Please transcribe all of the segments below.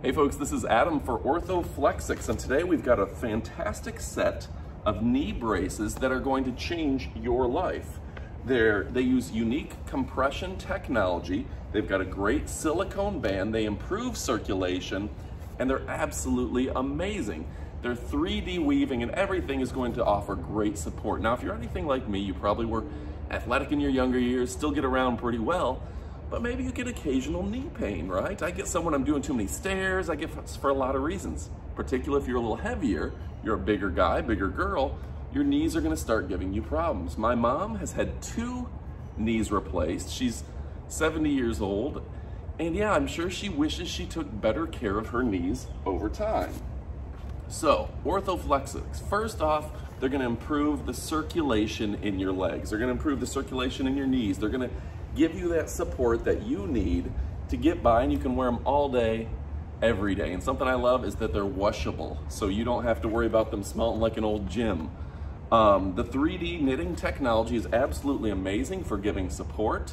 Hey folks, this is Adam for OrthoFlexix, and today we've got a fantastic set of knee braces that are going to change your life. They use unique compression technology, they've got a great silicone band, they improve circulation, and they're absolutely amazing. They're 3D weaving and everything is going to offer great support. Now if you're anything like me, you probably were athletic in your younger years, still get around pretty well, but maybe you get occasional knee pain, right? I get some when I'm doing too many stairs. I get for a lot of reasons. Particularly if you're a little heavier, you're a bigger guy, bigger girl, your knees are gonna start giving you problems. My mom has had 2 knees replaced. She's 70 years old. And yeah, I'm sure she wishes she took better care of her knees over time. So, OrthoFlexix, first off, they're gonna improve the circulation in your legs. They're gonna improve the circulation in your knees. They're gonna give you that support that you need to get by, and you can wear them all day, every day. And something I love is that they're washable, so you don't have to worry about them smelling like an old gym. The 3D knitting technology is absolutely amazing for giving support,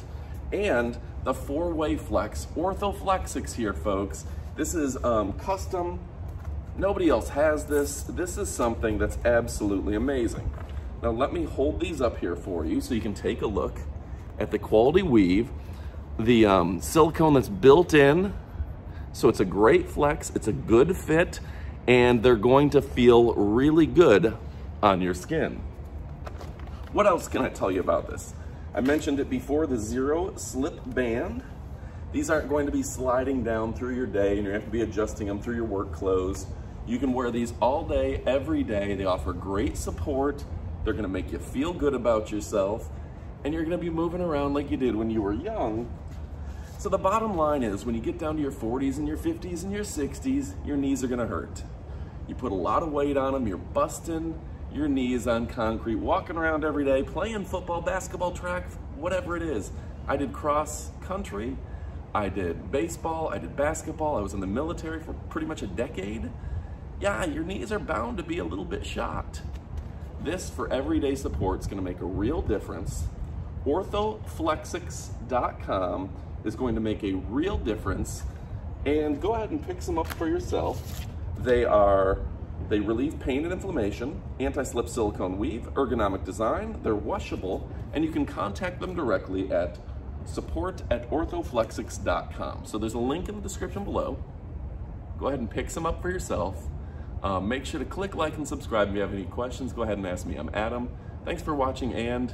and the 4-way flex, OrthoFlexix here, folks. This is custom. Nobody else has this. This is something that's absolutely amazing. Now let me hold these up here for you so you can take a look at the quality weave, the silicone that's built in, so it's a great flex, it's a good fit, and they're going to feel really good on your skin. What else can I tell you about this? I mentioned it before, the Zero Slip Band. These aren't going to be sliding down through your day and you have to be adjusting them through your work clothes. You can wear these all day, every day. They offer great support. They're gonna make you feel good about yourself, and you're gonna be moving around like you did when you were young. So the bottom line is, when you get down to your 40s and your 50s and your 60s, your knees are gonna hurt. You put a lot of weight on them, you're busting your knees on concrete, walking around every day, playing football, basketball, track, whatever it is. I did cross country, I did baseball, I did basketball, I was in the military for pretty much a decade. Yeah, your knees are bound to be a little bit shot. This, for everyday support, is gonna make a real difference. OrthoFlexix.com is going to make a real difference, and go ahead and pick some up for yourself. They relieve pain and inflammation, anti-slip silicone weave, ergonomic design, they're washable, and you can contact them directly at support@orthoflexix.com. So there's a link in the description below. Go ahead and pick some up for yourself. Make sure to click like and subscribe. If you have any questions, go ahead and ask me. I'm Adam. Thanks for watching, and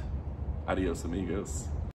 adios amigos.